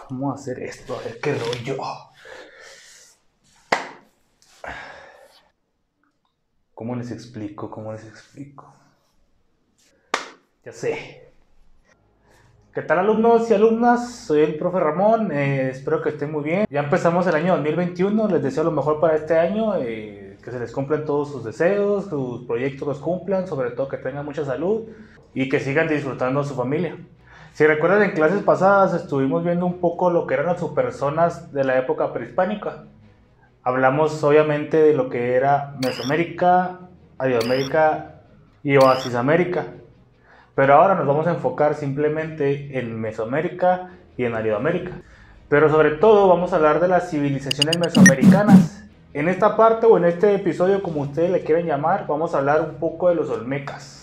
Vamos a hacer esto, a ver qué rollo. ¿Cómo les explico? Ya sé. ¿Qué tal, alumnos y alumnas? Soy el profe Ramón, espero que estén muy bien. Ya empezamos el año 2021, les deseo lo mejor para este año, que se les cumplan todos sus deseos, sus proyectos los cumplan, sobre todo que tengan mucha salud y que sigan disfrutando de su familia. Si recuerdan, en clases pasadas estuvimos viendo un poco lo que eran las subpersonas de la época prehispánica. Hablamos obviamente de lo que era Mesoamérica, Arioamérica y Oasisamérica. Pero ahora nos vamos a enfocar simplemente en Mesoamérica y en Arioamérica. Pero sobre todo vamos a hablar de las civilizaciones mesoamericanas. En esta parte o en este episodio, como ustedes le quieren llamar, vamos a hablar un poco de los olmecas.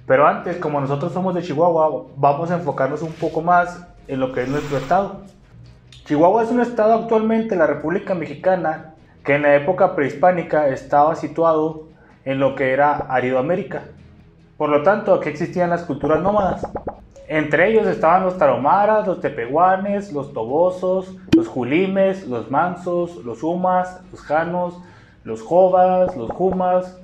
Pero antes, como nosotros somos de Chihuahua, vamos a enfocarnos un poco más en lo que es nuestro estado. Chihuahua es un estado actualmente en la República Mexicana que en la época prehispánica estaba situado en lo que era Aridoamérica. Por lo tanto, aquí existían las culturas nómadas. Entre ellos estaban los tarahumaras, los tepehuanes, los tobosos, los julimes, los mansos, los humas, los janos, los jovas, los jumas,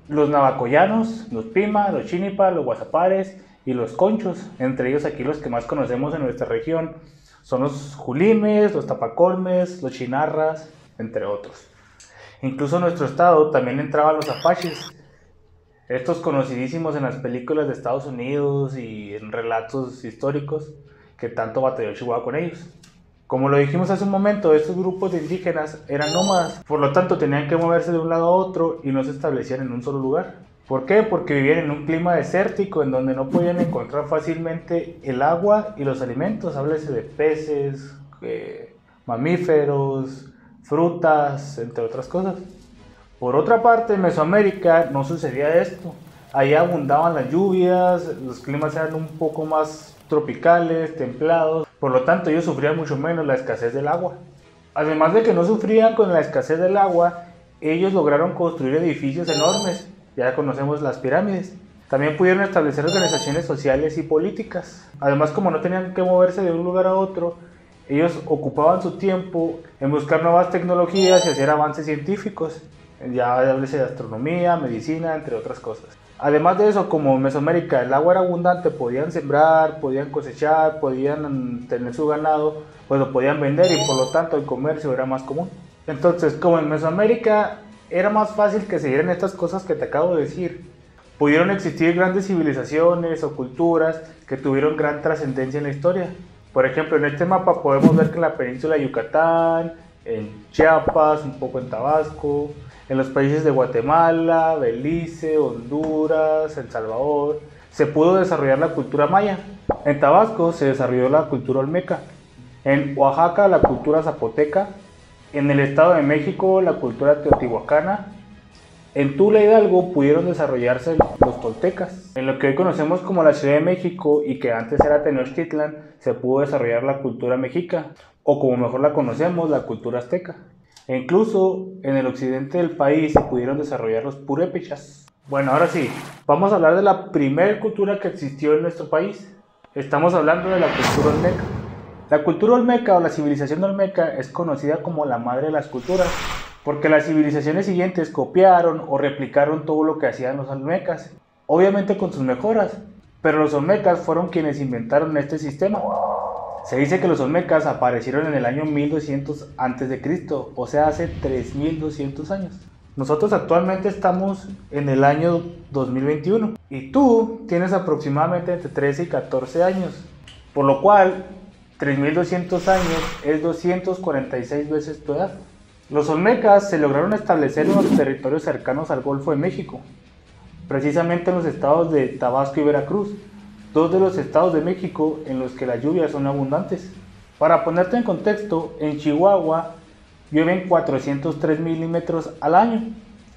los navacoyanos, los pima, los chinipa, los guasapares y los conchos. Entre ellos aquí los que más conocemos en nuestra región son los julimes, los tapacolmes, los chinarras, entre otros. Incluso en nuestro estado también entraban los apaches, estos conocidísimos en las películas de Estados Unidos y en relatos históricos que tanto batalló Chihuahua con ellos. Como lo dijimos hace un momento, estos grupos de indígenas eran nómadas, por lo tanto tenían que moverse de un lado a otro y no se establecían en un solo lugar. ¿Por qué? Porque vivían en un clima desértico en donde no podían encontrar fácilmente el agua y los alimentos, háblese de peces, mamíferos, frutas, entre otras cosas. Por otra parte, en Mesoamérica no sucedía esto. Allá abundaban las lluvias, los climas eran un poco más tropicales, templados, por lo tanto ellos sufrían mucho menos la escasez del agua. Además de que no sufrían con la escasez del agua, ellos lograron construir edificios enormes, ya conocemos las pirámides. También pudieron establecer organizaciones sociales y políticas. Además, como no tenían que moverse de un lugar a otro, ellos ocupaban su tiempo en buscar nuevas tecnologías y hacer avances científicos. Ya háblese de astronomía, medicina, entre otras cosas. Además de eso, como en Mesoamérica el agua era abundante, podían sembrar, podían cosechar, podían tener su ganado, pues lo podían vender y por lo tanto el comercio era más común. Entonces, como en Mesoamérica era más fácil que se dieran estas cosas que te acabo de decir, pudieron existir grandes civilizaciones o culturas que tuvieron gran trascendencia en la historia. Por ejemplo, en este mapa podemos ver que en la península de Yucatán, en Chiapas, un poco en Tabasco, en los países de Guatemala, Belice, Honduras, El Salvador, se pudo desarrollar la cultura maya. En Tabasco se desarrolló la cultura olmeca. En Oaxaca la cultura zapoteca. En el Estado de México la cultura teotihuacana. En Tula Hidalgo pudieron desarrollarse los toltecas. En lo que hoy conocemos como la Ciudad de México y que antes era Tenochtitlan, se pudo desarrollar la cultura mexica, o como mejor la conocemos, la cultura azteca. E incluso en el occidente del país se pudieron desarrollar los purépechas. Bueno, ahora sí, vamos a hablar de la primera cultura que existió en nuestro país. Estamos hablando de la cultura olmeca. La cultura olmeca o la civilización olmeca es conocida como la madre de las culturas, porque las civilizaciones siguientes copiaron o replicaron todo lo que hacían los olmecas, obviamente con sus mejoras, pero los olmecas fueron quienes inventaron este sistema. Se dice que los olmecas aparecieron en el año 1200 a.C., o sea, hace 3200 años. Nosotros actualmente estamos en el año 2021 y tú tienes aproximadamente entre 13 y 14 años, por lo cual 3200 años es 246 veces tu edad. Los olmecas se lograron establecer en los territorios cercanos al Golfo de México, precisamente en los estados de Tabasco y Veracruz, dos de los estados de México en los que las lluvias son abundantes. Para ponerte en contexto, en Chihuahua llueven 403 milímetros al año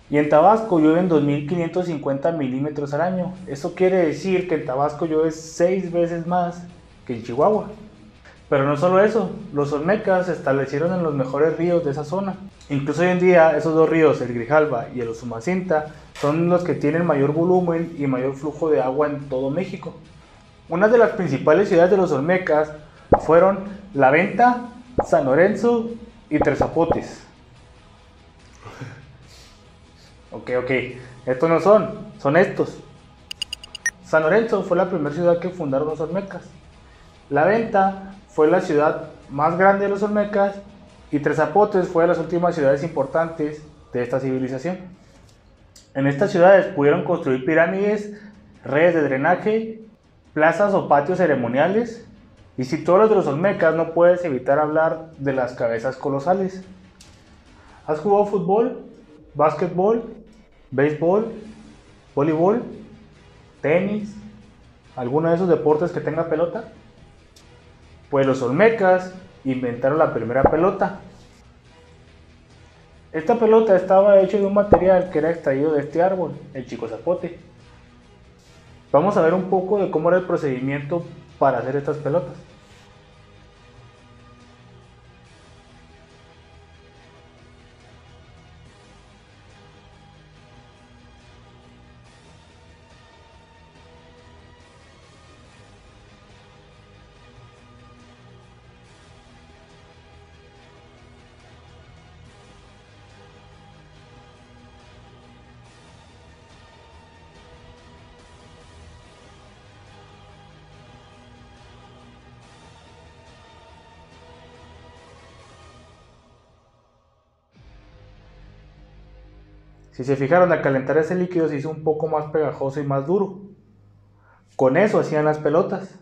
y en Tabasco llueven 2550 milímetros al año. Eso quiere decir que en Tabasco llueve 6 veces más que en Chihuahua. Pero no solo eso, los olmecas se establecieron en los mejores ríos de esa zona. Incluso hoy en día esos dos ríos, el Grijalva y el Usumacinta, son los que tienen mayor volumen y mayor flujo de agua en todo México. Una de las principales ciudades de los olmecas fueron La Venta, San Lorenzo y Tres Zapotes. Ok, estos no son estos. San Lorenzo fue la primera ciudad que fundaron los olmecas. La Venta fue la ciudad más grande de los olmecas y Tres Zapotes fue de las últimas ciudades importantes de esta civilización. En estas ciudades pudieron construir pirámides, redes de drenaje, plazas o patios ceremoniales, y si tú hablas de los olmecas no puedes evitar hablar de las cabezas colosales. ¿Has jugado fútbol, básquetbol, béisbol, voleibol, tenis, alguno de esos deportes que tenga pelota? Pues los olmecas inventaron la primera pelota. Esta pelota estaba hecha de un material que era extraído de este árbol, el chico zapote. Vamos a ver un poco de cómo era el procedimiento para hacer estas pelotas. Si se fijaron, al calentar ese líquido se hizo un poco más pegajoso y más duro. Con eso hacían las pelotas.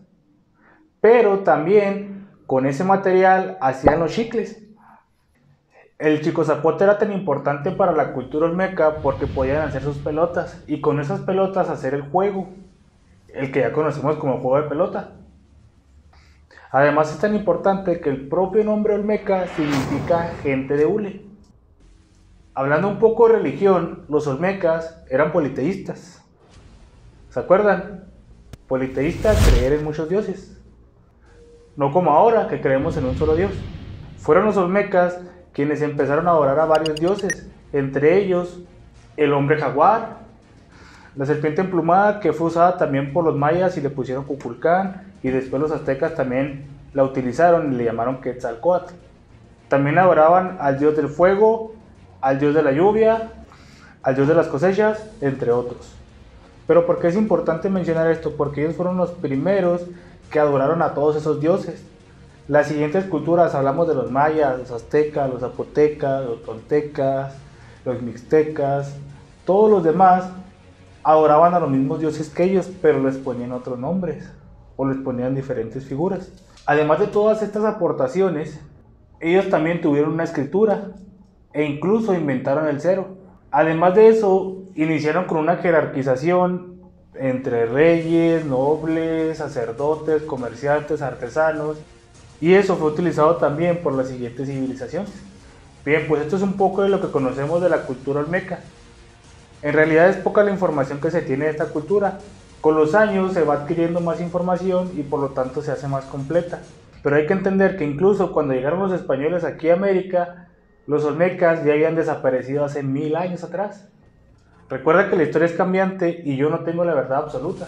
Pero también con ese material hacían los chicles. El chico zapote era tan importante para la cultura olmeca porque podían hacer sus pelotas y con esas pelotas hacer el juego, el que ya conocemos como juego de pelota. Además es tan importante que el propio nombre olmeca significa gente de hule. Hablando un poco de religión, los olmecas eran politeístas. ¿Se acuerdan? Politeístas, creer en muchos dioses. No como ahora, que creemos en un solo dios. Fueron los olmecas quienes empezaron a adorar a varios dioses, entre ellos el hombre jaguar, la serpiente emplumada, que fue usada también por los mayas y le pusieron Cuculcán, y después los aztecas también la utilizaron y le llamaron Quetzalcóatl. También adoraban al dios del fuego, al dios de la lluvia, al dios de las cosechas, entre otros. Pero ¿por qué es importante mencionar esto? Porque ellos fueron los primeros que adoraron a todos esos dioses. Las siguientes culturas, hablamos de los mayas, los aztecas, los zapotecas, los toltecas, los mixtecas, todos los demás adoraban a los mismos dioses que ellos, pero les ponían otros nombres o les ponían diferentes figuras. Además de todas estas aportaciones, ellos también tuvieron una escritura e incluso inventaron el cero. Además de eso, iniciaron con una jerarquización entre reyes, nobles, sacerdotes, comerciantes, artesanos, y eso fue utilizado también por las siguientes civilizaciones. Bien, pues esto es un poco de lo que conocemos de la cultura olmeca. En realidad es poca la información que se tiene de esta cultura. Con los años se va adquiriendo más información y por lo tanto se hace más completa. Pero hay que entender que incluso cuando llegaron los españoles aquí a América, los olmecas ya habían desaparecido hace 1000 años atrás. Recuerda que la historia es cambiante y yo no tengo la verdad absoluta.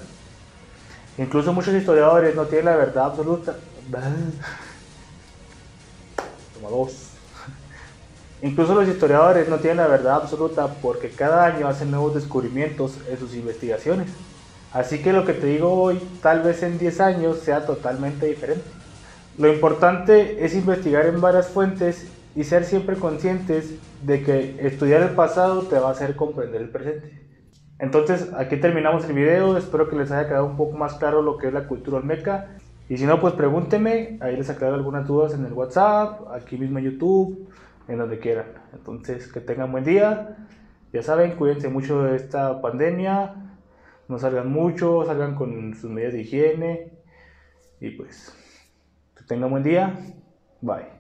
Incluso muchos historiadores no tienen la verdad absoluta. Toma dos. Incluso los historiadores no tienen la verdad absoluta porque cada año hacen nuevos descubrimientos en sus investigaciones. Así que lo que te digo hoy, tal vez en 10 años sea totalmente diferente. Lo importante es investigar en varias fuentes y ser siempre conscientes de que estudiar el pasado te va a hacer comprender el presente. Entonces aquí terminamos el video, espero que les haya quedado un poco más claro lo que es la cultura olmeca. Y si no, pues pregúntenme, ahí les aclaro algunas dudas en el WhatsApp, aquí mismo en YouTube, en donde quieran. Entonces, que tengan buen día. Ya saben, cuídense mucho de esta pandemia, no salgan mucho, salgan con sus medidas de higiene. Y pues, que tengan buen día. Bye.